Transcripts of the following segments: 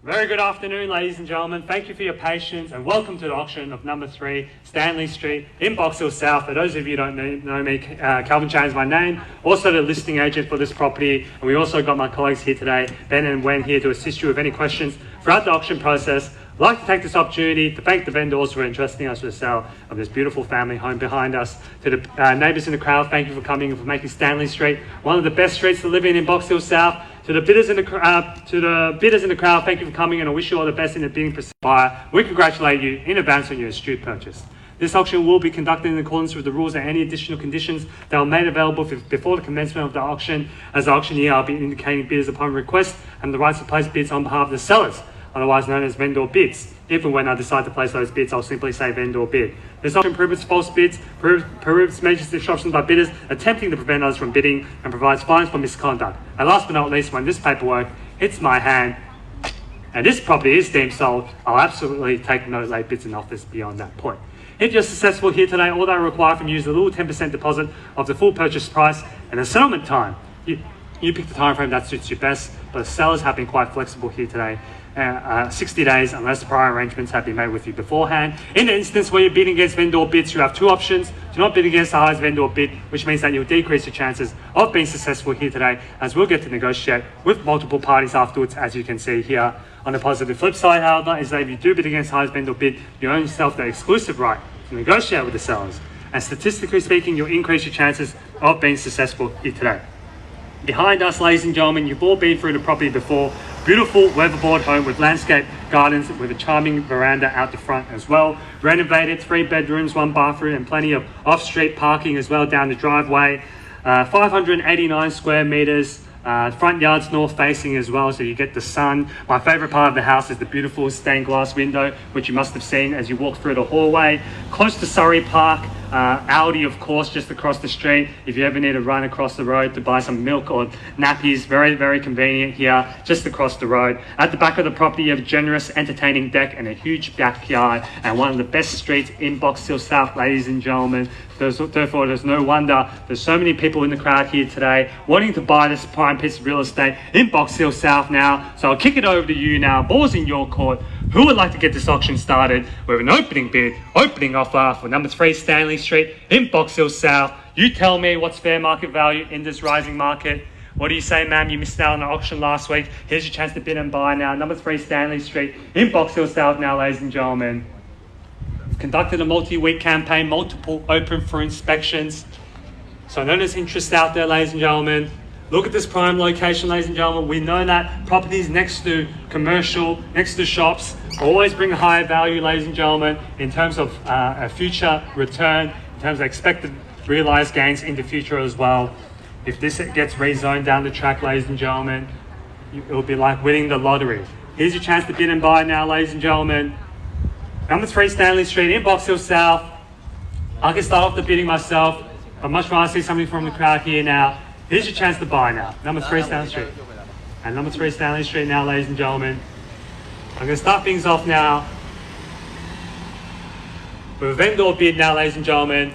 Very good afternoon, ladies and gentlemen. Thank you for your patience and welcome to the auction of number 3, Stanley Street in Box Hill South. For those of you who don't know me, Calvin Chen is my name, also the listing agent for this property. And we also got my colleagues here today, Ben and Wen, here to assist you with any questions throughout the auction process. I'd like to take this opportunity to thank the vendors for entrusting us with the sale of this beautiful family home behind us. To the neighbours in the crowd, thank you for coming and for making Stanley Street one of the best streets to live in Box Hill South. To the bidders in the crowd, thank you for coming, and I wish you all the best in the bidding process. We congratulate you in advance on your astute purchase. This auction will be conducted in accordance with the rules and any additional conditions that are made available before the commencement of the auction. As the auctioneer, I'll be indicating bidders upon request and the rights to place bids on behalf of the sellers, otherwise known as vendor bids. If and when I decide to place those bids, I'll simply say vendor bid. This auction prohibits false bids, prohibits major disruptions by bidders attempting to prevent others from bidding, and provides fines for misconduct. And last but not least, when this paperwork hits my hand and this property is deemed sold, I'll absolutely take no late bids and offers beyond that point. If you're successful here today, all that I require from you is a little 10% deposit of the full purchase price and a settlement time. You pick the time frame that suits you best, but the sellers have been quite flexible here today. 60 days unless the prior arrangements have been made with you beforehand. In the instance where you're bidding against vendor bids, you have two options. Do not bid against the highest vendor bid, which means that you'll decrease your chances of being successful here today, as we'll get to negotiate with multiple parties afterwards, as you can see here. On the positive flip side, however, is that if you do bid against the highest vendor bid, you own yourself the exclusive right to negotiate with the sellers. And statistically speaking, you'll increase your chances of being successful here today. Behind us, ladies and gentlemen, you've all been through the property before. Beautiful weatherboard home with landscape gardens with a charming veranda out the front as well. Renovated, 3 bedrooms, 1 bathroom, and plenty of off-street parking as well down the driveway. 589 square meters. Front yard's north facing as well, so you get the sun. My favorite part of the house is the beautiful stained glass window, which you must have seen as you walk through the hallway. Close to Surrey Park. Aldi, of course, just across the street. If you ever need to run across the road to buy some milk or nappies, very, very convenient here, just across the road. At the back of the property, you have a generous, entertaining deck and a huge backyard, and one of the best streets in Box Hill South, ladies and gentlemen. Therefore, there's no wonder there's so many people in the crowd here today wanting to buy this prime piece of real estate in Box Hill South now. So I'll kick it over to you now. Ball's in your court. Who would like to get this auction started with an opening bid, opening offer for number 3 Stanley Street in Box Hill South? You tell me what's fair market value in this rising market. What do you say, ma'am? You missed out on the auction last week. Here's your chance to bid and buy now. Number 3 Stanley Street in Box Hill South now, ladies and gentlemen. Conducted a multi-week campaign, multiple open for inspections. So I know there's interest out there, ladies and gentlemen. Look at this prime location, ladies and gentlemen. We know that properties next to commercial, next to shops, always bring a higher value, ladies and gentlemen, in terms of a future return, in terms of expected realized gains in the future as well. If this gets rezoned down the track, ladies and gentlemen, it will be like winning the lottery. Here's your chance to bid and buy now, ladies and gentlemen. Number 3 Stanley Street in Box Hill South. I can start off the bidding myself, but much rather see something from the crowd here now. Here's your chance to buy now. Number 3 Stanley Street. And number 3 Stanley Street now, ladies and gentlemen. I'm going to start things off now with a vendor bid now, ladies and gentlemen.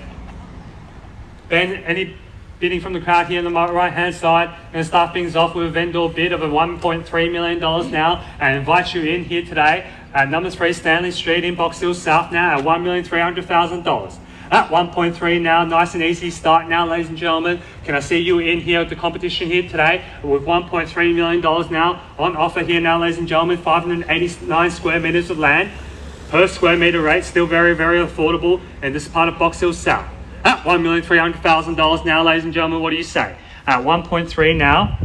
Ben, any bidding from the crowd here on the right hand side? I'm going to start things off with a vendor bid of a $1.3 million now, and invite you in here today at number 3 Stanley Street in Box Hill South now at $1,300,000. At 1.3 now, nice and easy start now, ladies and gentlemen. Can I see you in here at the competition here today with $1.3 million now on offer here now, ladies and gentlemen. 589 square meters of land per square meter rate, still very, very affordable in this part of Box Hill South. At $1,300,000 now, ladies and gentlemen, what do you say? At 1.3 now,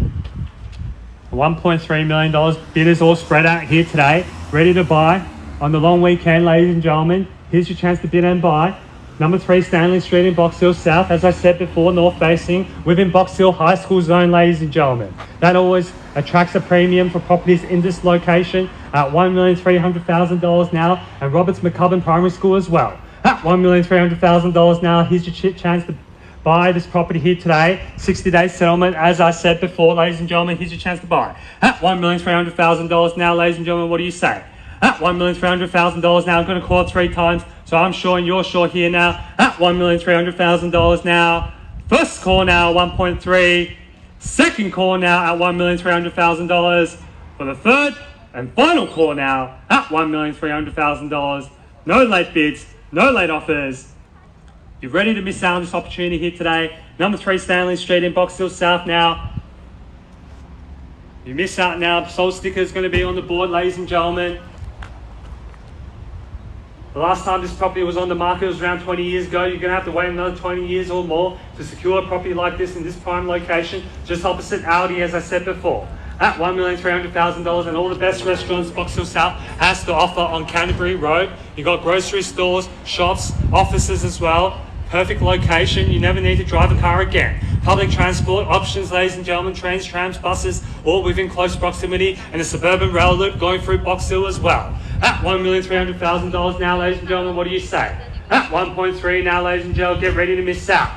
$1.3 million, bidders all spread out here today, ready to buy on the long weekend, ladies and gentlemen. Here's your chance to bid and buy. Number 3 Stanley Street in Box Hill South, as I said before, north facing within Box Hill High School zone, ladies and gentlemen. That always attracts a premium for properties in this location at $1,300,000 now, and Roberts McCubbin Primary School as well. At $1,300,000 now, here's your chance to buy this property here today. 60-day settlement, as I said before, ladies and gentlemen, here's your chance to buy. At $1,300,000 now, ladies and gentlemen, what do you say? At $1,300,000 now, I'm going to call it 3 times. So I'm sure and you're sure here now. At $1,300,000 now. First call now, 1.3. Second call now at $1,300,000. For the third and final call now at $1,300,000. No late bids, no late offers. You're ready to miss out on this opportunity here today. Number 3 Stanley Street in Box Hill South now. You miss out now. Sold sticker is going to be on the board, ladies and gentlemen. The last time this property was on the market was around 20 years ago. You're going to have to wait another 20 years or more to secure a property like this in this prime location, just opposite Aldi, as I said before. At $1,300,000, and all the best restaurants Box Hill South has to offer on Canterbury Road. You've got grocery stores, shops, offices as well. Perfect location. You never need to drive a car again. Public transport options, ladies and gentlemen, trains, trams, buses, all within close proximity, and a suburban rail loop going through Box Hill as well. At $1,300,000 now, ladies and gentlemen, what do you say? At 1.3 now, ladies and gentlemen, get ready to miss out.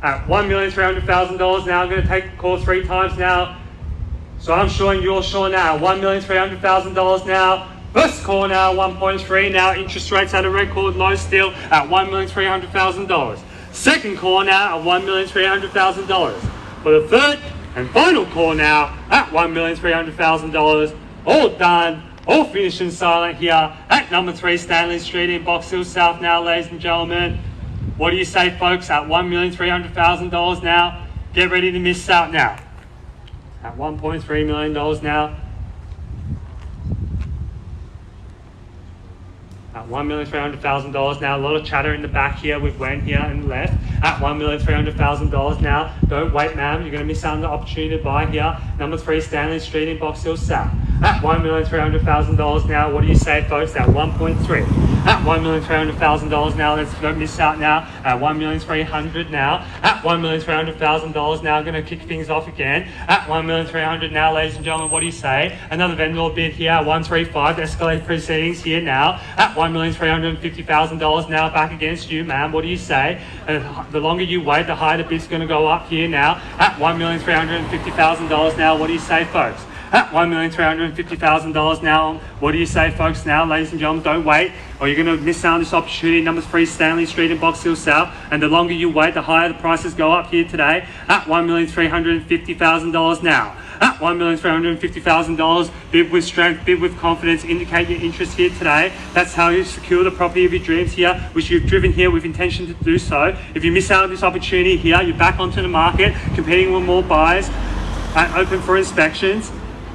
At $1,300,000 now, I'm going to take the call 3 times now. So I'm sure and you're sure now. $1,300,000 now. First call now, 1.3 now. Interest rates at a record low still at $1,300,000. Second call now at $1,300,000. For the third and final call now at $1,300,000. All done, all finished and silent here at number 3 Stanley Street in Box Hill South now, ladies and gentlemen. What do you say, folks? At $1,300,000 now. Get ready to miss out now. At $1.3 million now. At $1,300,000 now. A lot of chatter in the back here with Wen here and left. At $1,300,000 now. Don't wait, ma'am. You're going to miss out on the opportunity to buy here. Number 3 Stanley Street in Box Hill South. At $1,300,000 now. What do you say, folks? At 1.3. At $1,300,000 now. Let's don't miss out now. At $1,300,000 now. At $1,300,000 now. Going to kick things off again. At $1,300,000 now, ladies and gentlemen. What do you say? Another vendor bid here. 135. Escalate proceedings here now. At $1,350,000 now. Back against you, ma'am. What do you say? The longer you wait, the higher the bid's going to go up here now. At $1,350,000 now. What do you say, folks? At $1,350,000 now. What do you say, folks, now? Ladies and gentlemen, don't wait, or you're going to miss out on this opportunity. Number 3 Stanley Street in Box Hill South. And the longer you wait, the higher the prices go up here today. At $1,350,000 now. At $1,350,000, bid with strength, bid with confidence, indicate your interest here today. That's how you secure the property of your dreams here, which you've driven here with intention to do so. If you miss out on this opportunity here, you're back onto the market, competing with more buyers, open for inspections.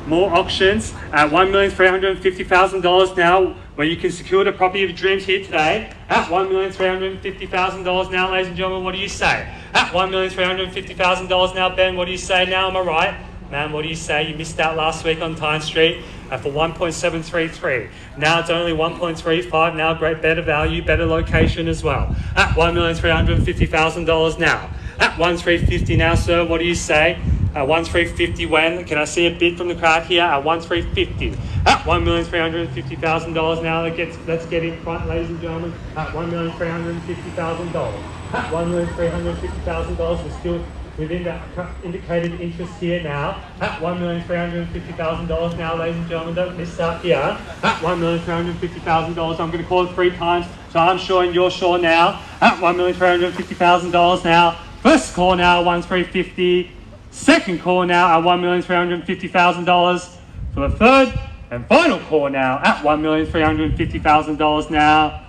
More auctions at $1,350,000 now, where you can secure the property of your dreams here today. At $1,350,000 now, ladies and gentlemen, what do you say? At $1,350,000 now, Ben, what do you say now? Am I right? Ma'am, what do you say? You missed out last week on Tyne Street for 1.733. Now it's only 1.35. Now better value, better location as well. At $1,350,000 now. At $1,350 now, sir, what do you say? At $1,350 when? Can I see a bid from the crowd here? At $1,350. At $1,350,000 now. Let's get in front, ladies and gentlemen. At $1,350,000. At $1,350,000. We're still within the indicated interest here now. At $1,350,000 now, ladies and gentlemen. Don't miss out here. At $1,350,000. I'm going to call it 3 times, so I'm sure and you're sure now. At $1,350,000 now. First call now, $1,350,000. Second call now at $1,350,000. For the third and final call now at $1,350,000 now.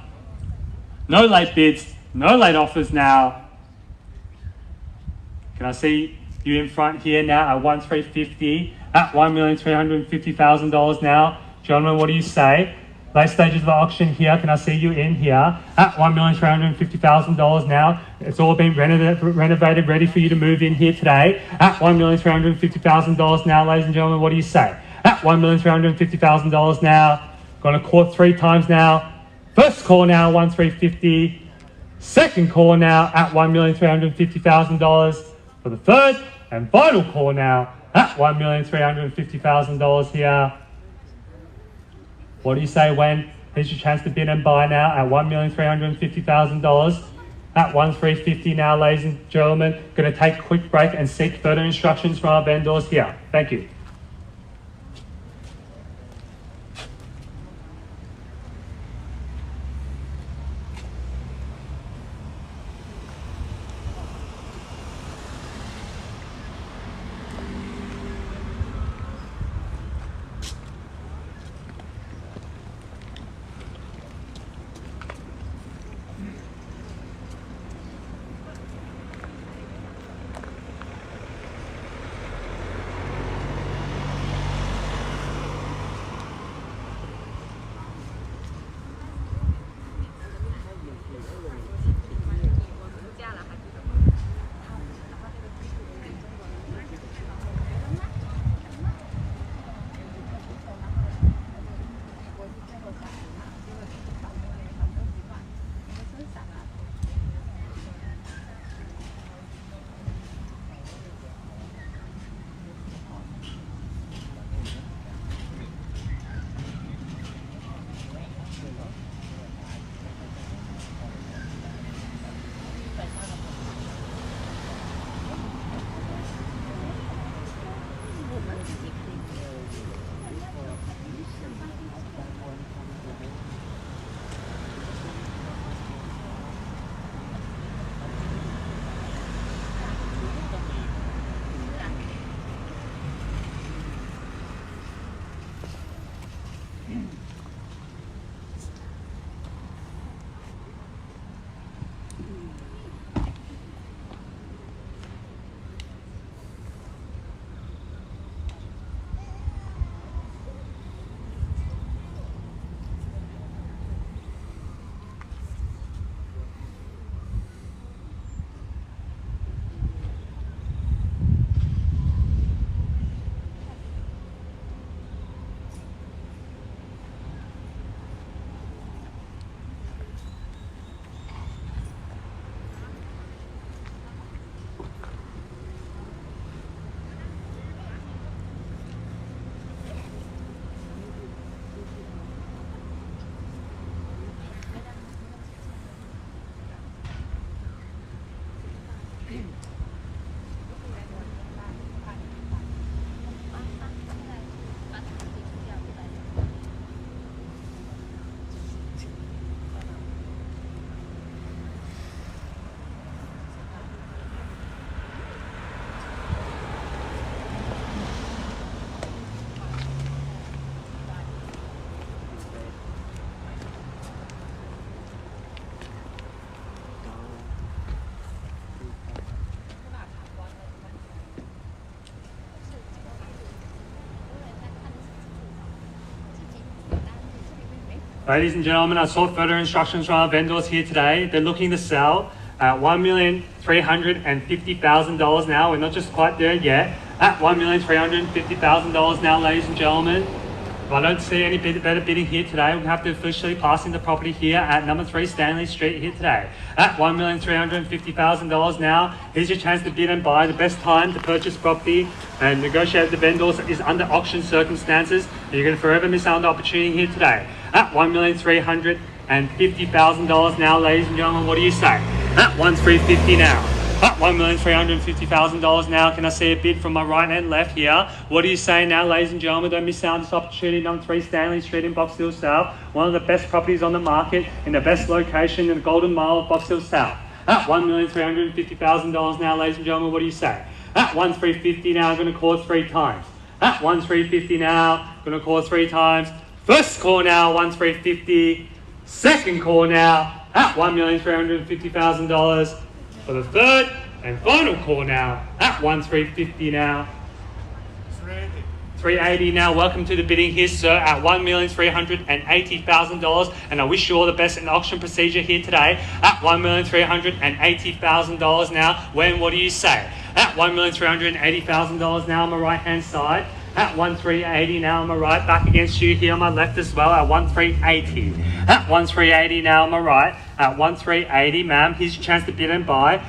No late bids, no late offers now. Can I see you in front here now at $1,350,000 at $1,350,000 now? Gentlemen, what do you say? Late stages of the auction here. Can I see you in here at $1,350,000 now? It's all been renovated, ready for you to move in here today at $1,350,000 now, ladies and gentlemen. What do you say? At $1,350,000 now. Going to court 3 times now. First call now, $1,350,000. Second call now at $1,350,000. For the third and final call now at $1,350,000 here. What do you say, Wen? Here's your chance to bid and buy now at $1,350,000. At $1,350 now, ladies and gentlemen. Going to take a quick break and seek further instructions from our vendors here. Thank you. Ladies and gentlemen, I saw further instructions from our vendors here today. They're looking to sell at $1,350,000 now. We're not just quite there yet. At $1,350,000 now, ladies and gentlemen. If I don't see any better bidding here today, we'll have to officially pass in the property here at number 3 Stanley Street here today. At $1,350,000 now, here's your chance to bid and buy. The best time to purchase property and negotiate with the vendors is under auction circumstances. You're going to forever miss out on the opportunity here today. At $1,350,000 now, ladies and gentlemen, what do you say? At $1,350,000 now. At $1,350,000 now. Can I see a bid from my right and left here? What do you say now, ladies and gentlemen? Don't miss out on this opportunity. Number 3 Stanley Street in Box Hill South. One of the best properties on the market in the best location in the Golden Mile of Box Hill South. At $1,350,000 now, ladies and gentlemen, what do you say? At $1,350,000 now, I'm going to call it 3 times. At $1,350,000 now, I'm going to call it 3 times. First call now, $1,350,000. Second call now, at $1,350,000. For the third and final call now, at $1,350,000 now. $380,000 now. Welcome to the bidding here, sir, at $1,380,000. And I wish you all the best in the auction procedure here today. At $1,380,000 now. What do you say? At $1,380,000 now on my right-hand side. At $1,380,000 now on my right. Back against you here on my left as well at $1,380,000. At $1,380,000 now on my right. At $1,380,000, ma'am, here's your chance to bid and buy.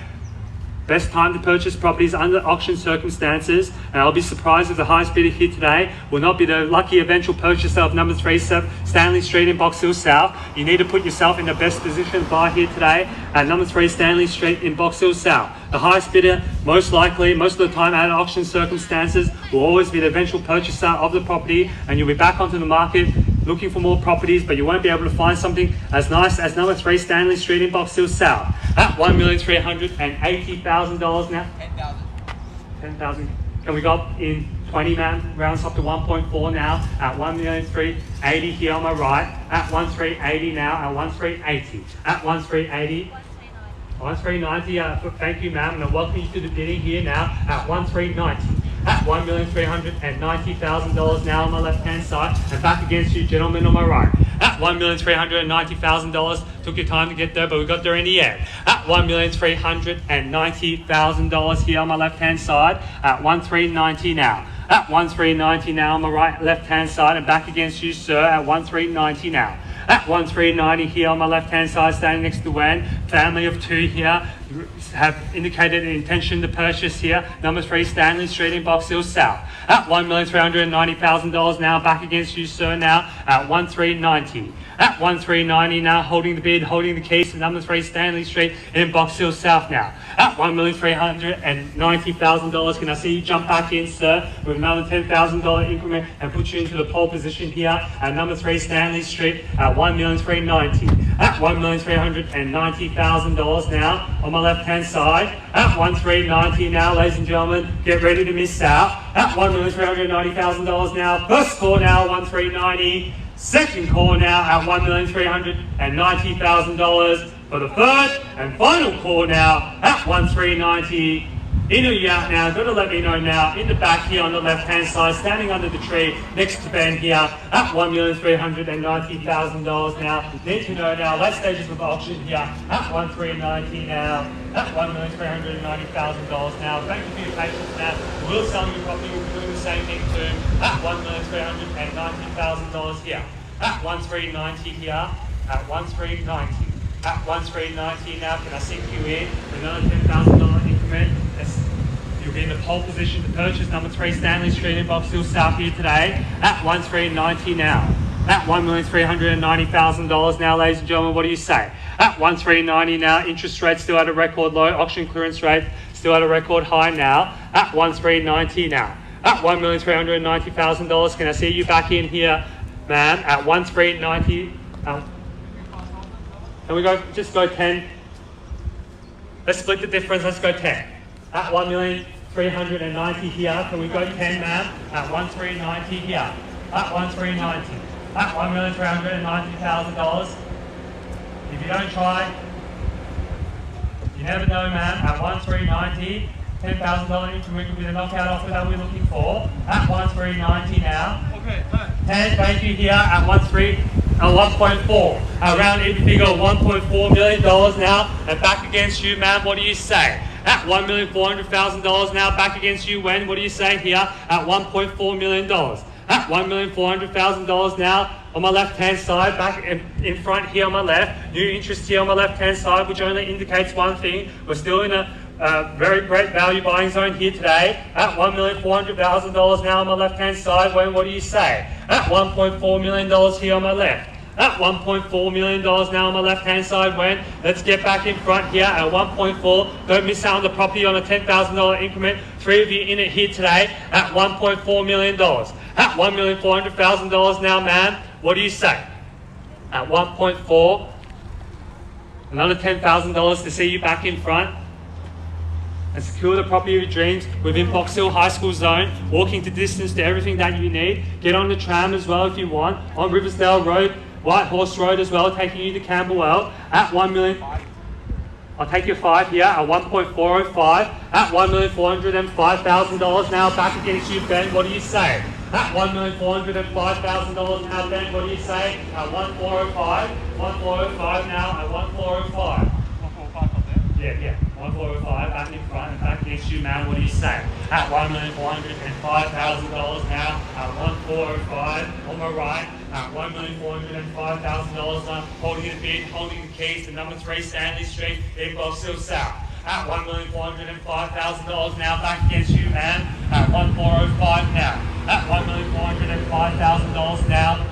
Best time to purchase properties under auction circumstances, and I'll be surprised if the highest bidder here today will not be the lucky eventual purchaser of number 3 Stanley Street in Box Hill South. You need to put yourself in the best position to buy here today at number 3 Stanley Street in Box Hill South. The highest bidder, most likely, most of the time out of auction circumstances, will always be the eventual purchaser of the property, and you'll be back onto the market looking for more properties, but you won't be able to find something as nice as number 3 Stanley Street in Box Hill South. At $1,380,000 now. 10,000. Can we go up in 20, ma'am? Rounds up to 1.4 now. At $1,380,000 here on my right. At $1,380,000 now. At $1,380,000. At $1,380,000. $1,390,000. Thank you, ma'am, and I welcome you to the bidding here now at $1,390,000. At $1,390,000 now on my left-hand side, and back against you, gentlemen, on my right. At $1,390,000. Took your time to get there, but we got there in the end. At $1,390,000 here on my left-hand side. At $1,390,000 now. At $1,390,000 now on my right, left-hand side, and back against you, sir, at $1,390,000 now. At $1,390,000 here on my left-hand side, standing next to Wen, family of 2 here, have indicated an intention to purchase here, number 3 Stanley Street in Box Hill South. At $1,390,000 now, back against you, sir, now, at $1,390,000. At $1,390,000 now, holding the bid, holding the keys to number 3 Stanley Street in Box Hill South now. At $1,390,000, can I see you jump back in, sir, with another $10,000 increment and put you into the pole position here at number 3 Stanley Street at $1,390,000. At $1,390,000 now on my left-hand side. At $1,390,000 now, ladies and gentlemen, get ready to miss out. At $1,390,000 now, first call now, $1,390,000. Second call now at $1,390,000 for the third and final call now at $1,390,000. In or you out now, got to let me know now, in the back here on the left-hand side, standing under the tree next to Ben here at $1,390,000 now. Need to know now, late stages of auction here at $1,390,000 now, at $1,390,000 now. Thank you for your patience now. We'll sell your property, we'll be doing the same thing soon at $1,390,000 here. At $1,390,000 here, at $1,390,000. At $1,390,000 now, can I sink you in with another $10,000 increment? You'll be in the pole position to purchase number 3 Stanley Street in Box Hill South here today at $1,390,000 now. At $1,390,000 now, ladies and gentlemen, what do you say? At $1,390,000 now, interest rate still at a record low, auction clearance rate still at a record high now. At $1,390,000 now. At $1,390,000, can I see you back in here, ma'am? At $1,390,000. Can we go, just go 10? Let's split the difference, let's go 10. At $1,390,000 here, can we go 10, ma'am? At $1,390,000 here. At $1,390,000. At $1,390,000. If you don't try, you never know, ma'am. At $1,390,000, $10,000 increment will be the knockout offer that we're looking for. At $1,390,000 now. Okay, 10, thank you here at $1,390,000. 1.4. Around even figure of $1.4 million now, and back against you, ma'am, what do you say? At $1,400,000 now, back against you when? What do you say here? At $1.4 million. At $1,400,000 now, on my left-hand side, back in front here on my left, new interest here on my left-hand side, which only indicates one thing. We're still in a very great value buying zone here today. At $1,400,000 now on my left-hand side, when? What do you say? At $1.4 million here on my left. At $1.4 million now on my left-hand side, when? Let's get back in front here at 1.4. Don't miss out on the property on a $10,000 increment. 3 of you in it here today at $1.4 million. At $1,400,000 now, ma'am, what do you say? At 1.4, another $10,000 to see you back in front and secure the property of your dreams within Box Hill High School zone, walking to distance to everything that you need. Get on the tram as well if you want, on Riversdale Road, White Horse Road as well, taking you to Camberwell at $1 million. I'll take your 5 here at 1.405. At $1,405,000 now, back against you, Ben, what do you say? At $1,405,000 now, Ben, what do you say? At 1,405. 1,405 now at 1,405. 1,405 up there? Yeah. 1,405 back in front and back against you, man, what do you say? At $1,405,000 now at 1,405 on my right. At $1,405,000 now, holding the bid, holding the keys to number 3 Stanley Street in Box Hill South. At $1,405,000 now, back against you, man. At 1,405 now. At $1,405,000 now,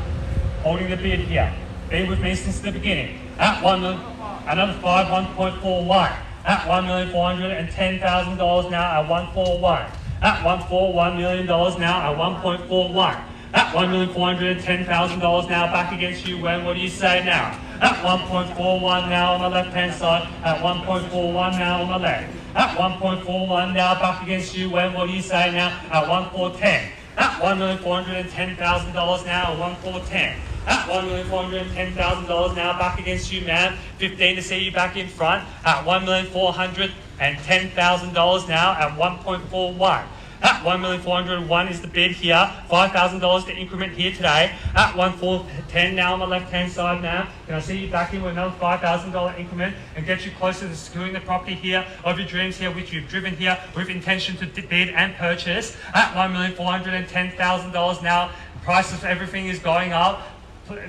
holding the bid here. Be with me since the beginning. At another 5, 1.41. At $1,410,000 now at 141. At $141 million now at 1.41. At $1,410,000 now, back against you, when? What do you say now? At 1.41 now on the left-hand side. At 1.41 now on the left. At 1.41 now, back against you, when? What do you say now? At 1.410. At $1,410,000 now at 1.410. At $1,410,000 now, back against you, man. 15 to see you back in front. At $1,410,000 now at 1.41. At $1,401 is the bid here. $5,000 to increment here today. At 1,410 now on the left-hand side now. Can I see you back in with another $5,000 increment and get you closer to securing the property here of your dreams here, which you've driven here with intention to bid and purchase. At $1,410,000 now. The price of everything is going up.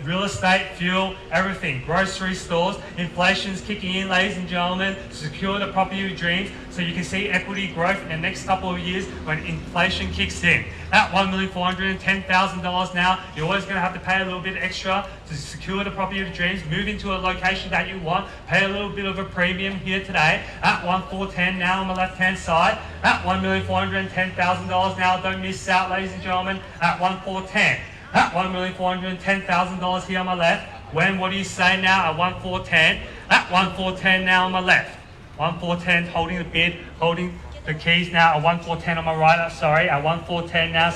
Real estate, fuel, everything, grocery stores, inflation's kicking in, ladies and gentlemen, to secure the property of your dreams so you can see equity growth in the next couple of years when inflation kicks in. At $1,410,000 now, you're always going to have to pay a little bit extra to secure the property of your dreams, move into a location that you want, pay a little bit of a premium here today. At 1,410 now on the left-hand side. At $1,410,000 now, don't miss out, ladies and gentlemen, at 1,410. At $1,410,000 here on my left. When? What do you say now at 1,410? At 1,410 now on my left. 1,410 holding the bid, holding the keys now at 1,410 on my right. Sorry, at 1,410 now.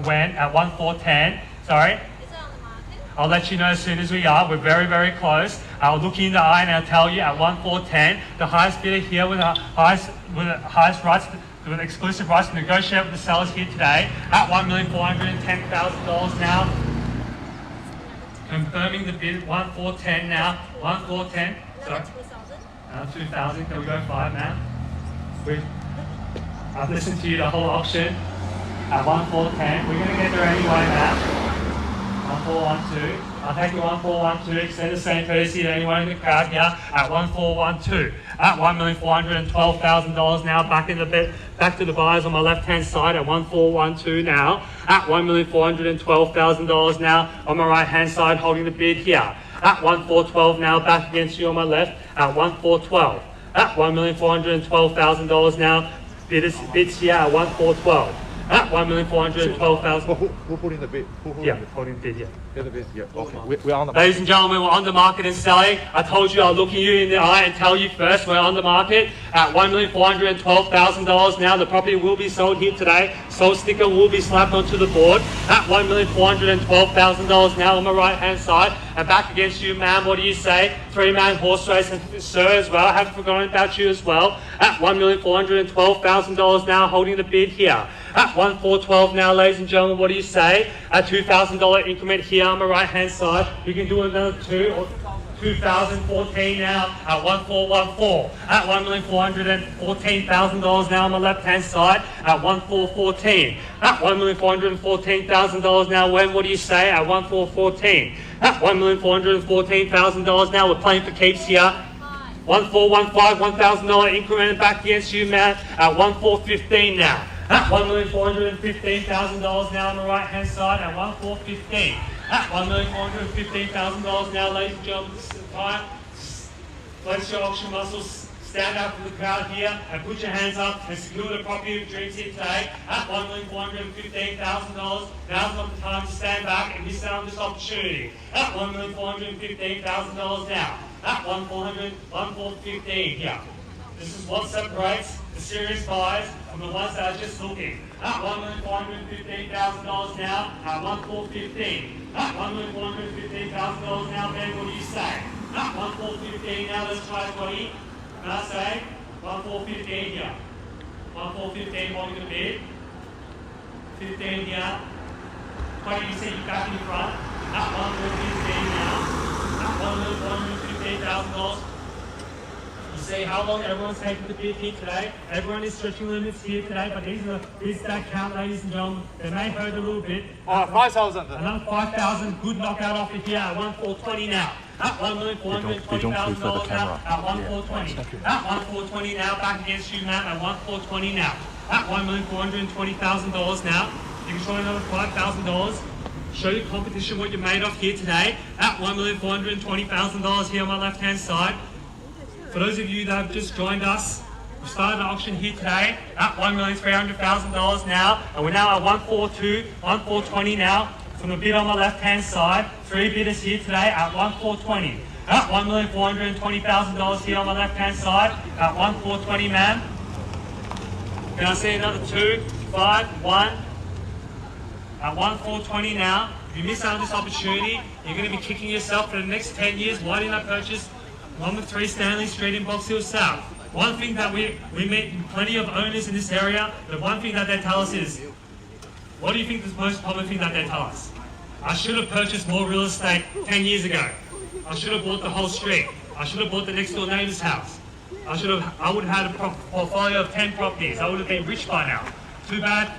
When? At 1,410. Sorry. Is it on the market? I'll let you know as soon as we are. We're very, very close. I'll look you in the eye and I'll tell you at 1,410. The highest bidder here with the highest rights. With exclusive rights to negotiate with the sellers here today at $1,410,000 now. Confirming the bid, 1,410 now. 1,410. Sorry. 2,000. Can we go 5 now? I've listened to you the whole auction at 1,410. We're going to get there anyway now. 1,412. I'll take you 1,412. Extend the same courtesy to anyone in the crowd here at 1,412. At $1,412,000 now, back to the buyers on my left-hand side at 1,412 now. At $1,412,000 now on my right-hand side, holding the bid here. At 1,412 now, back against you on my left at 1,412. At $1,412,000 now, bids here at 1,412. At $1,412,000. Who put in the bid? Holding the bid, yeah. The bid, yeah. Okay. We're on the market. Ladies and gentlemen, we're on the market and selling. I told you I'll look you in the eye and tell you first we're on the market at $1,412,000 now. The property will be sold here today. Sold sticker will be slapped onto the board at $1,412,000 now on my right hand side. And back against you, ma'am, what do you say? three-man horse race, and sir as well, I haven't forgotten about you as well, at $1,412,000 now, holding the bid here. At 1,412 now, ladies and gentlemen, what do you say? At $2,000 increment here on the right-hand side, you can do another two, or 2014 now at 1,414. At $1,414,000 now on the left-hand side at 1,414. At $1,414,000 now, when, what do you say? At 1,414. At $1,414,000 now, we're playing for keeps here. 1,415, $1,000 increment back against you, man, at 1,415 now. At $1,415,000 now on the right-hand side at 1,415. At $1,415,000 now, ladies and gentlemen, this is the time. Flex your auction muscles, stand out from the crowd here and put your hands up and secure the property of dreams here today. At $1,415,000, now's not the time to stand back and miss out on this opportunity. At $1,415,000 now. At 1,415 here. This is what separates the serious buyers from the ones that are just looking. At $1,415,000 now, at 1,415. At $1,415,000 now, Ben, what do you say? At 1,415 now, let's try 20. Can I say? 1,415 here. 1,415, holding the bid. 15 here. 20, you say you back in front. At 1,415 now. At $1,415,000. See how long everyone's taking the bid here today. Everyone is stretching limits here today, but these that count, ladies and gentlemen. They may hurt a little bit. 5,000. Another 5,000, good knockout offer here at 1,420 now. At $1,420,000 now. At 1,420. At 1,420 now, back against you, Matt. At 1,420 now. At $1,420,000 now. You can show another $5,000. Show your competition what you're made of here today. At $1,420,000 here on my left-hand side. For those of you that have just joined us, we started the auction here today at $1,300,000 now, and we're now at 142, 1,420 now. From the bid on the left-hand side, three bidders here today at 1,420. At $1,420,000 here on the left-hand side at 1,420, man. Can I see another 2, 5, 1? At 1,420 now. If you miss out on this opportunity, you're going to be kicking yourself for the next 10 years. Why didn't I purchase 1-3 Stanley Street in Box Hill South? One thing that we meet plenty of owners in this area, the one thing that they tell us is, what do you think is the most common thing that they tell us? I should have purchased more real estate 10 years ago. I should have bought the whole street. I should have bought the next door neighbor's house. I would have had a portfolio of 10 properties. I would have been rich by now. Too bad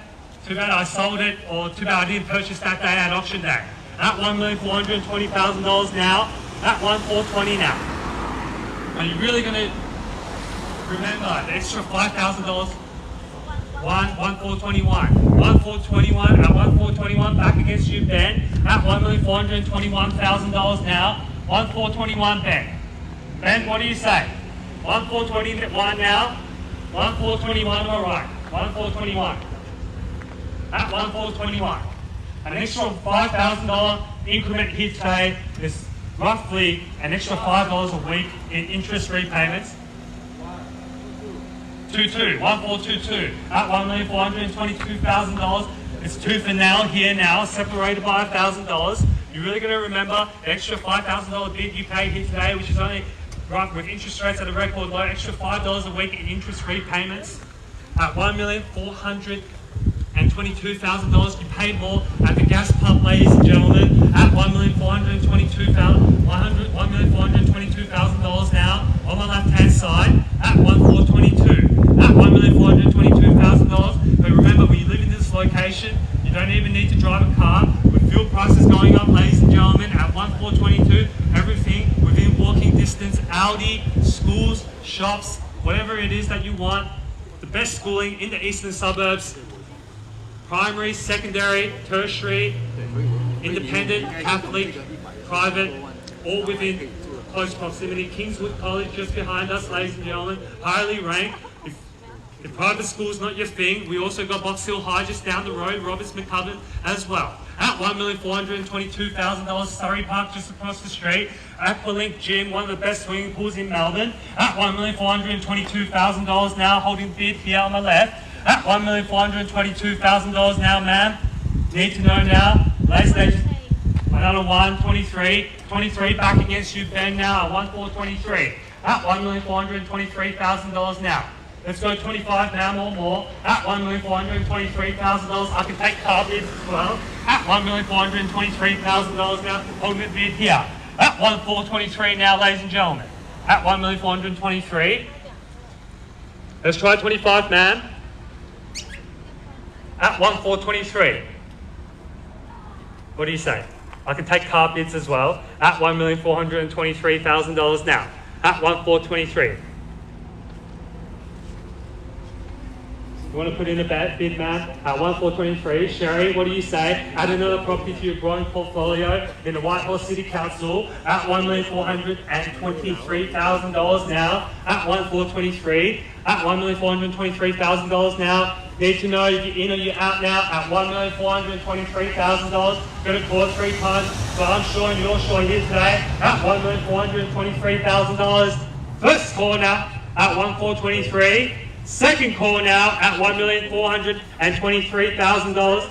I sold it, or too bad I didn't purchase that day at auction day. At $1,420,000 now, at 1,420 now. Are you really going to remember the extra $5,000? 1,421. 1,421 at 1,421 back against you, Ben. At $1,421,000 now. 1,421, Ben. Ben, what do you say? 1,421 now. 1,421, all right. 1,421. At 1,421. An extra $5,000 increment here today is roughly an extra $5 a week in interest repayments. 1,422 at $1,422,000. It's two for now, here now, separated by $1,000. You're really going to remember the extra $5,000 bid you paid here today, which is only right with interest rates at a record low, extra $5 a week in interest repayments. At $1,422,000, you paid more at the gas pump, ladies and gentlemen. At $1,422,000 now on the left-hand side. At 1,422. At $1,422,000. But remember, when you live in this location, you don't even need to drive a car. With fuel prices going up, ladies and gentlemen, at 1,422, everything within walking distance, Audi, schools, shops, whatever it is that you want. The best schooling in the eastern suburbs. Primary, secondary, tertiary, independent, Catholic, private, all within close proximity. Kingswood College just behind us, ladies and gentlemen, highly ranked. If private school is not your thing, we also got Box Hill High just down the road, Roberts McCubbin as well. At $1,422,000, Surrey Park just across the street. Aqualink Gym, one of the best swimming pools in Melbourne. At $1,422,000 now, holding bid here on the left. At $1,422,000 now, ma'am. Need to know now, ladies and gentlemen. I another 123. 23 back against you, Ben, now at 1423. At $1,423,000 now. Let's go 25 now, more. At $1,423,000. I can take car bids as well. At $1,423,000 now. Holding it bid here. At 1,423 now, ladies and gentlemen. At 1,423. Let's try 25, man. At 1,423. What do you say? I can take car bids as well. At $1,423,000 now. At 1,423. You want to put in a bid, man? At 1,423. Sherry, what do you say? Add another property to your growing portfolio in the Whitehorse City Council at $1,423,000 now. At 1,423. At $1,423,000 now. Need to know if you're in or you're out now at $1,423,000. Going to call 3 times, but I'm sure and you're sure here today at $1,423,000. First call now at 1,423. Second call now at $1,423,000.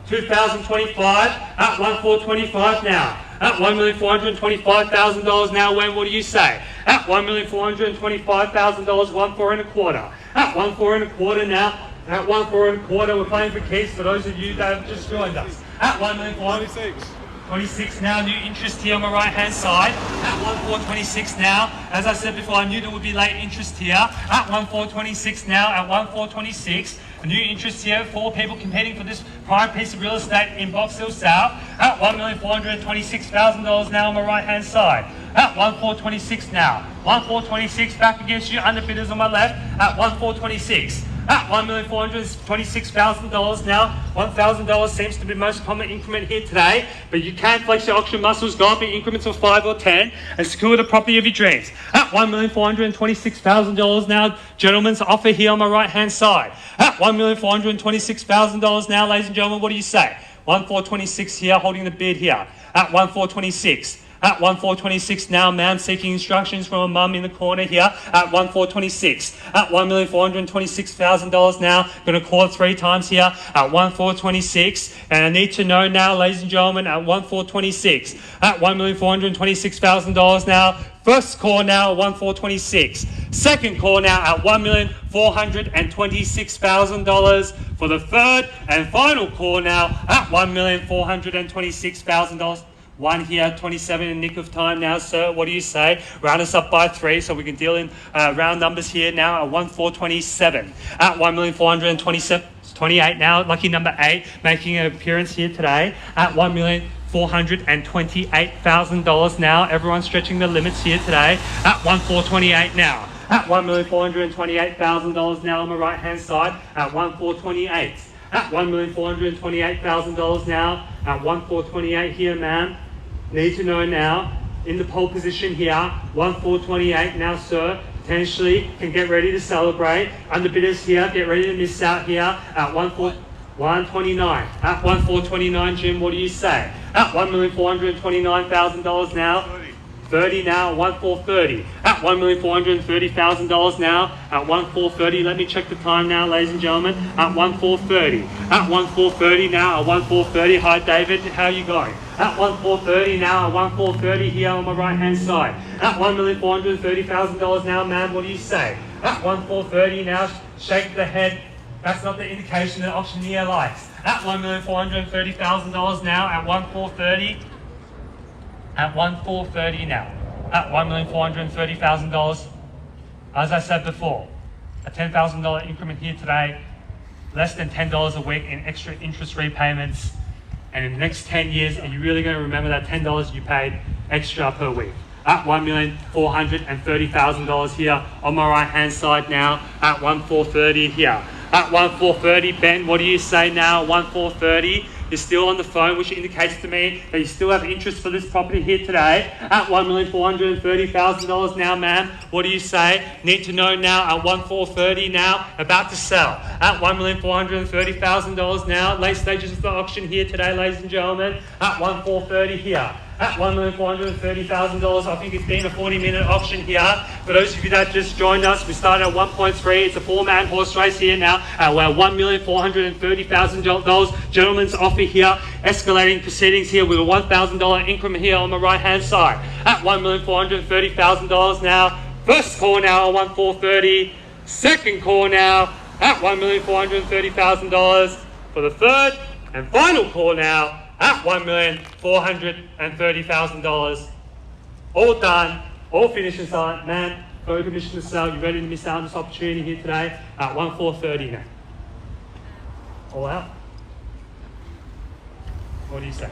2025 at 1,425 now. At $1,425,000 now, when what do you say? At $1,425,000, 1,425. At 1,425 now. At 1,425, we're playing for keys for those of you that have just joined us. At 1,426 now, new interest here on the right hand side. At 1,426 now, as I said before, I knew there would be late interest here. At 1,426 now, at 1,426, a new interest here, 4 people competing for this prime piece of real estate in Box Hill South. At $1,426,000 now on the right hand side. At 1,426 now. 1,426 back against you, underbidders on my left. At 1,426. At $1,426,000 now. $1,000 seems to be the most common increment here today, but you can flex your auction muscles, go up in increments of 5 or 10 and secure the property of your dreams. At $1,426,000 now, gentlemen's offer here on my right hand side. At $1,426,000 now, ladies and gentlemen, what do you say? 1,426 here, holding the bid here. At 1,426. At 1,426 now, man seeking instructions from a mum in the corner here. At 1,426. At $1,426,000 now. Going to call it 3 times here. At 1,426. And I need to know now, ladies and gentlemen, at 1,426. At $1,426,000 now. First call now at 1,426. Second call now at $1,426,000 for the third and final call now at $1,426,000. One here, 27 in nick of time now, sir. What do you say? Round us up by 3 so we can deal in round numbers here now at 1,427. At 1,427,28 now, lucky number 8 making an appearance here today at $1,428,000 now. Everyone stretching the limits here today at 1,428 now. At $1,428,000 now on the right hand side at 1,428. At $1,428,000 now at 1,428 here, man. Need to know now, in the pole position here, 1,428 now, sir. Potentially can get ready to celebrate. Underbidders here, get ready to miss out here at 1,429. At 1,429, Jim, what do you say? At $1,429,000 now. 30 now, 1,430. At $1,430,000 now, at 1,430. Let me check the time now, ladies and gentlemen. At 1,430. At 1,430 now, at 1,430. Hi, David. How are you going? At 1,430 now, at 1,430 here on my right hand side. At $1,430,000 now, man. What do you say? At 1,430 now, shake the head. That's not the indication that auctioneer likes. At $1,430,000 now, at 1,430. At 1,430 now. At $1,430,000. As I said before, a $10,000 increment here today, less than $10 a week in extra interest repayments. And in the next 10 years, are you really going to remember that $10 you paid extra per week? At $1,430,000 here on my right hand side now. At 1,430 here. At 1,430, Ben, what do you say now? 1,430. You're still on the phone, which indicates to me that you still have interest for this property here today. At $1,430,000 now, man. What do you say? Need to know now at 1,430 now. About to sell. At $1,430,000 now. Late stages of the auction here today, ladies and gentlemen. At 1,430 here. at $1,430,000. I think it's been a 40-minute auction here. For those of you that just joined us, we started at 1.3. It's a 4-man horse race here now. We're at $1,430,000. Gentlemen's offer here, escalating proceedings here with a $1,000 increment here on the right-hand side at $1,430,000 now. First call now at $1,430,000. Second call now at $1,430,000 for the third and final call now at $1,430,000. All done, all finished and signed. Man, go permission to sell. You ready to miss out on this opportunity here today at $1,430 now? All out? What do you say?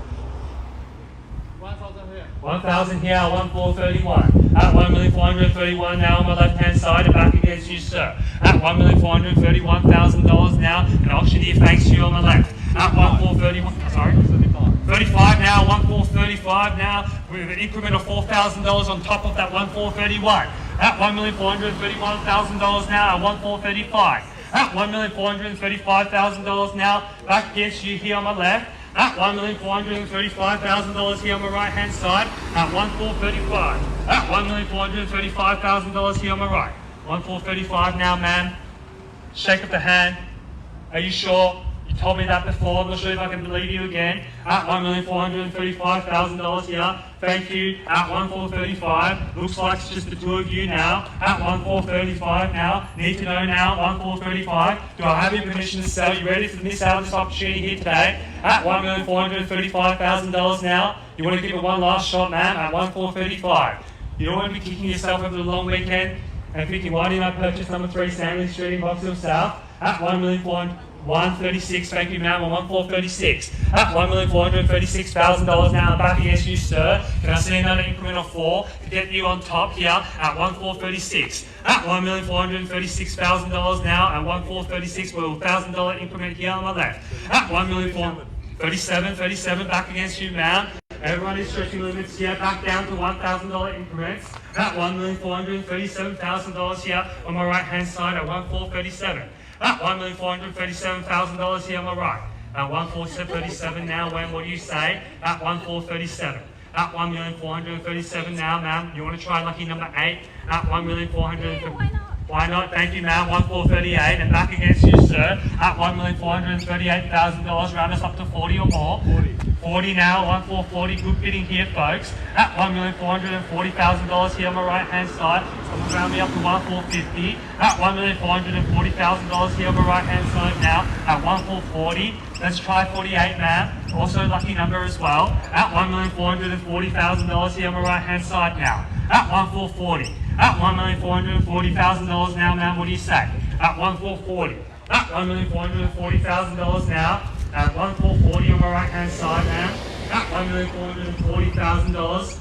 1,000 here, 1,431. At $1,431 now on my left-hand side and back against you, sir. At $1,431,000 now, an auctioneer thanks you on the left. At 1,431, sorry? 35 now, 1,435 now, with an increment of $4,000 on top of that 1,431. At $1,431,000 now, at 1,435. At $1,435,000 now, back against you here on my left. At $1,435,000 here on my right-hand side, at 1,435. At $1,435,000 here on my right. 1,435 now, man. Shake of the hand. Are you sure? You told me that before. I'm not sure if I can believe you again. At $1,435,000 here. Thank you. At 1,435. Looks like it's just the two of you now. At 1,435 now. Need to know now. 1,435. Do I have your permission to sell? You ready to miss out on this opportunity here today? At $1,435,000 now. You want to give it one last shot, man? At 1,435. You don't want to be kicking yourself over the long weekend and thinking, why didn't I purchase number 3 Stanley Street in Buxton South? At $1,436,000, thank you, ma'am, on 1,436. At $1,436,000 now, back against you, sir. Can I see another increment of 4 to get you on top here at 1,436? At $1,436,000 now, at 1,436 with a $1,000 increment here on my left. At $1,437,37 back against you, ma'am. Everyone is stretching limits here, back down to $1,000 increments. At $1,437,000 here on my right-hand side at 1,437. At $1,437,000 here on my right. At 1,437 now, Wayne, what do you say? At 1,437. At $1,437 now, ma'am. You want to try lucky number 8? At $1,437. Why not? Thank you, ma'am. 1,438 and back against you, sir. At $1,438,000. Round us up to 40 or more. 40 now. 1,440. Good bidding here, folks. At $1,440,000 here on my right-hand side. Someone round me up to 1,450. At $1,440,000 here on my right-hand side now. At 1,440. Let's try 48, ma'am. Also lucky number as well. At $1,440,000 here on my right-hand side now. At 1,440. At $1,440,000 now, ma'am, what do you say? At 1,440. At $1,440,000 now. At 1,440 on my right-hand side, ma'am. At $1,440,000.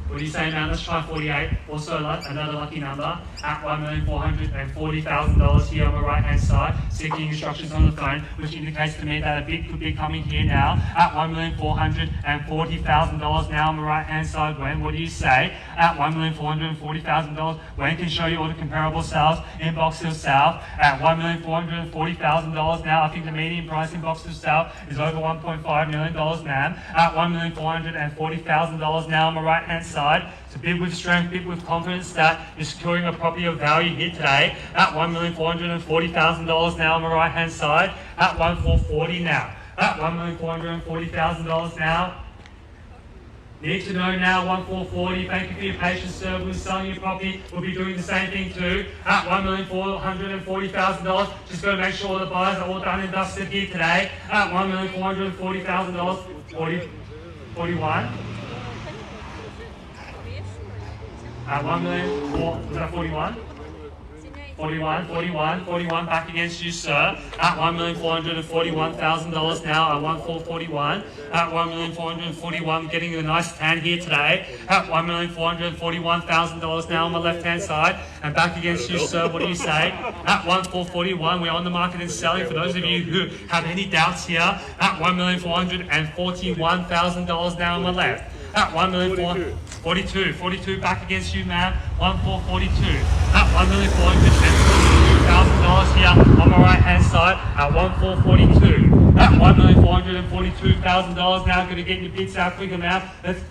What do you say, ma'am? Let's try 48. Also another lucky number. At $1,440,000 here on the right-hand side. Seeking instructions on the phone, which indicates to me that a bid could be coming here now. At $1,440,000 now on the right-hand side. Wayne, what do you say? At $1,440,000. Wayne can show you all the comparable sales in Box Hill South. At $1,440,000 now. I think the median price in Box Hill South is over $1.5 million, ma'am. At $1,440,000 now on the right-hand side. To bid with strength, bid with confidence that you're securing a property of value here today at $1,440,000 now on the right hand side at 1,440 now. At $1,440,000 now. Need to know now, 1,440. Thank you for your patience, sir. We're selling your property. We'll be doing the same thing too. At $1,440,000. Just got to make sure the buyers are all done and dusted here today. At $1,440,000. 41. At 1,000,000, was that 41? 41, back against you, sir. At $1,441,000 now, at 1,441. At $1,441, getting a nice tan here today. At $1,441,000 now on the left-hand side. And back against you, sir, what do you say? At 1,441, we're on the market and selling. For those of you who have any doubts here, at $1,441,000 now on the left. At 1,442, back against you, ma'am. 1,442. At $1,442,000 here on my right hand side at 1,442. At $1,442,000 now, going to get your bids out quicker now. That's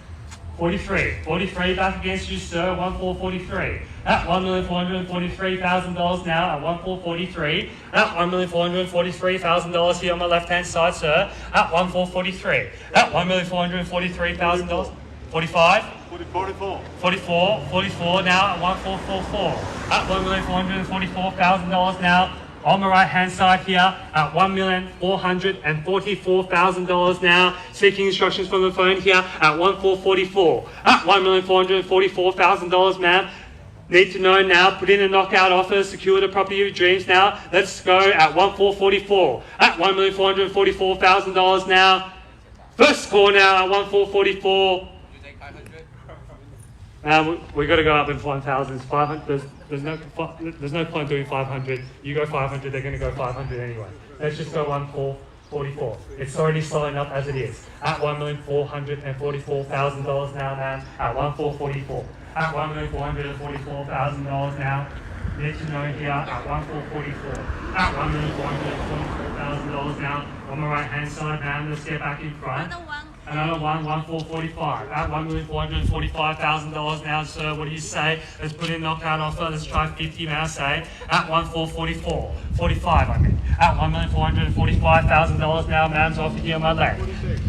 43 back against you, sir, 1,443. At $1,443,000 now at 1,443. At $1,443,000 here on my left hand side, sir, at 1,443. At $1,443,000. 45? 44 now at 1,444. At $1,444,000 now on the right hand side here at $1,444,000 now. Seeking instructions from the phone here at 1,444. At $1,444,000, ma'am. Need to know now, put in a knockout offer, secure the property of your dreams now. Let's go at 1,444. At $1,444,000 now. First call now at 1,444. We got to go up in 1,000. 500. There's no point doing 500. You go 500, they're going to go 500 anyway. Let's just go 1,444. It's already selling up as it is. At $1,444,000 now, ma'am. At 1,444. At $1,444,000 now. Need to know here at 1,444. At $1,444,000 now. On the right hand side, ma'am. Let's get back in front. Another one, 1,445. At $1,445,000 now, sir. What do you say? Let's put in a knockout offer. Let's try 50 now, say. At 1,444. 45, I mean. At $1,445,000 now, ma'am's offer here on my left.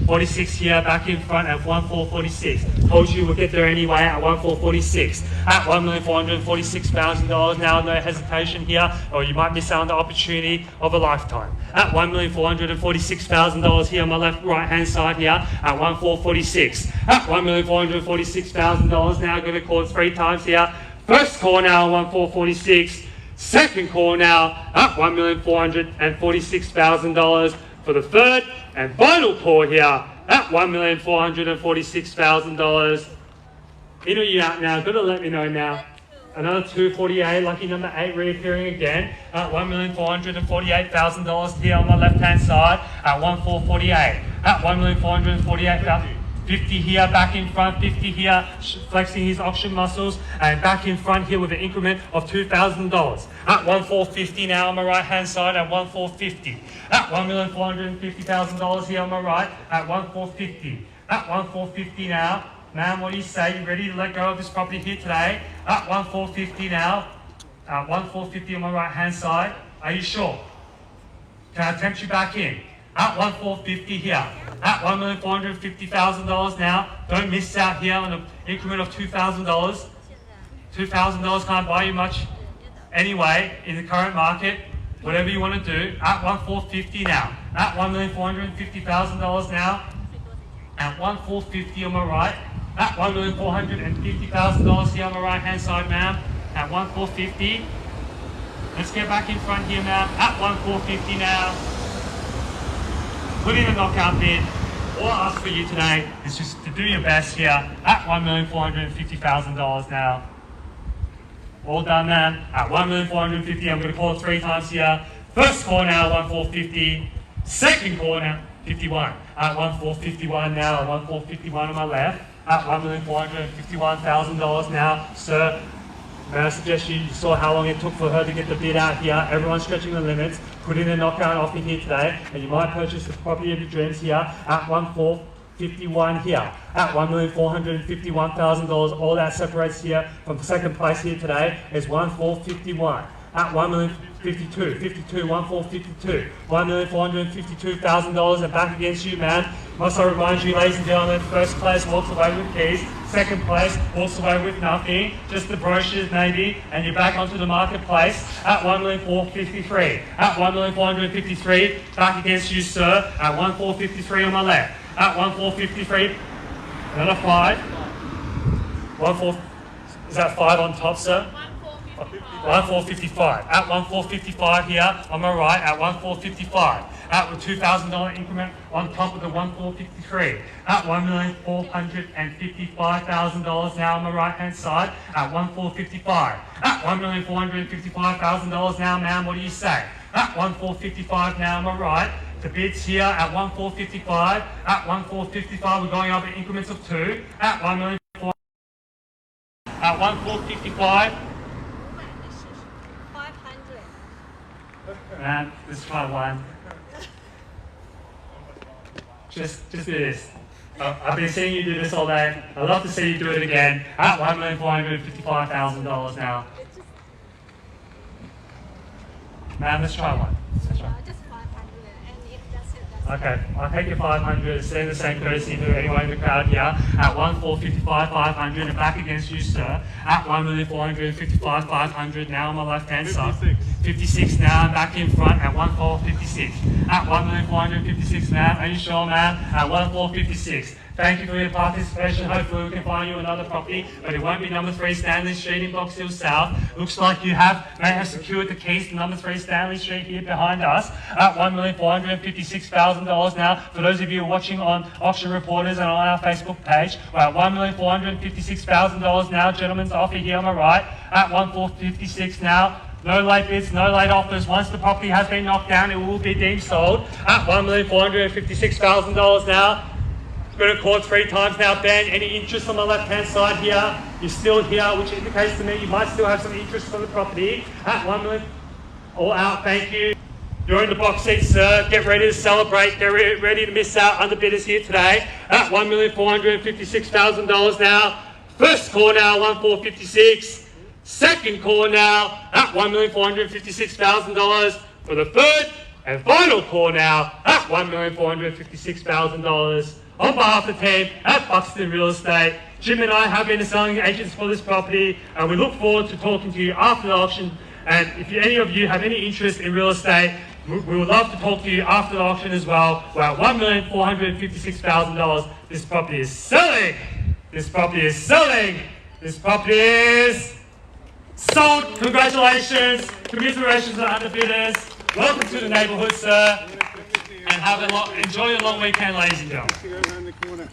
46 here, back in front at 1,446. Told you we'll get there anyway at 1,446. At $1,446,000 now, no hesitation here, or you might miss out on the opportunity of a lifetime. At $1,446,000 here on my left, right hand side here at 1,446. At $1,446,000 now, going to call it 3 times here. First call now at 1,446. Second call now at $1,446,000 for the third and final call here at $1,446,000. In or you out now? Got to let me know now. Another 248, lucky number 8 reappearing again at $1,448,000 here on my left hand side at 1,448. At $1,448,000. 50 here, back in front, 50 here, flexing his auction muscles, and back in front here with an increment of $2,000. At 1,450 now on my right hand side at 1,450. At $1,450,000 here on my right at 1,450. At 1,450 now. Ma'am, what do you say? You ready to let go of this property here today? At 1,450 now. At 1,450 on my right hand side. Are you sure? Can I tempt you back in? At 1,450 here. At $1,450,000 now. Don't miss out here on an increment of $2,000. $2,000 can't buy you much anyway in the current market. Whatever you want to do. At 1,450 now. At $1,450,000 now. At 1,450 on my right. At $1,450,000 here on my right hand side, ma'am. At 1,450. Let's get back in front here, ma'am. At 1,450 now. Put in a knockout bid. All I ask for you today is just to do your best here at $1,450,000 now. All done, man. At $1,450,000, I'm going to call it 3 times here. First call now, 1,450. Second call now, 51. At 1,451 now, 1,451 on my left. At $1,451,000 now, sir. May I suggest you saw how long it took for her to get the bid out here. Everyone's stretching the limits. Put in a knockout offer here today, and you might purchase the property of your dreams here at 1,451 here. At $1,451,000. All that separates here from second place here today is 1,451. At $1,052,000, 1,452, $1,452,000 and back against you, man. Must I remind you, ladies and gentlemen, first place walks away with keys, second place walks away with nothing, just the brochures maybe, and you're back onto the marketplace at $1,453. At $1,453, back against you, sir, at $1,453 on my left. At $1,453, another 5. Is that 5 on top, sir? 1,455. At 1,455 here on my right at 1,455. At with $2,000 increment on top of the 1,453. At $1,455,000 now on the right hand side at 1,455. At $1,455,000 now, ma'am, what do you say? At 1,455 now on my right. The bids here at 1,455. At 1,455 we're going up in increments of 2. At 1,455. At 1,455. Let's try one. Just do this. I've been seeing you do this all day. I'd love to see you do it again at $1,455,000 now. Ma'am, let's try one. Let's try. Just 500, and if that's it, that's Okay, I'll take your 500, send the same courtesy to anyone in the crowd here at 1,455,500 and back against you, sir, at 1,455,500 now on my left-hand side. 56 now, and back in front at 1,456. At 1,456, ma'am. Are you sure, ma'am? At 1,456. Thank you for your participation. Hopefully we can find you another property, but it won't be number 3 Stanley Street in Box Hill South. Looks like you may have secured the keys to number 3 Stanley Street here behind us at $1,456,000 now. For those of you watching on Auction Reporters and on our Facebook page, we're at $1,456,000 now. Gentlemen's offer here on my right at 1,456 now. No late bids, no late offers. Once the property has been knocked down, it will be deemed sold at $1,456,000 now. Been at court 3 times now, Ben. Any interest on the left-hand side here? You're still here, which indicates to me you might still have some interest on the property at $1 million. All out, thank you. You're in the box seat, sir. Get ready to celebrate. Get ready to miss out on the bidders here today at $1,456,000 now. First call now, 1,456. Second call now at $1,456,000 for the third and final call now at $1,456,000. On behalf of the team at Buxton Real Estate, Jim and I have been the selling agents for this property, and we look forward to talking to you after the auction. And if any of you have any interest in real estate, we would love to talk to you after the auction as well. We're at $1,456,000. This property is selling. This property is selling. This property is sold. Congratulations. Commiserations to underbidders. Welcome to the neighbourhood, sir. And enjoy your long weekend, ladies and gentlemen.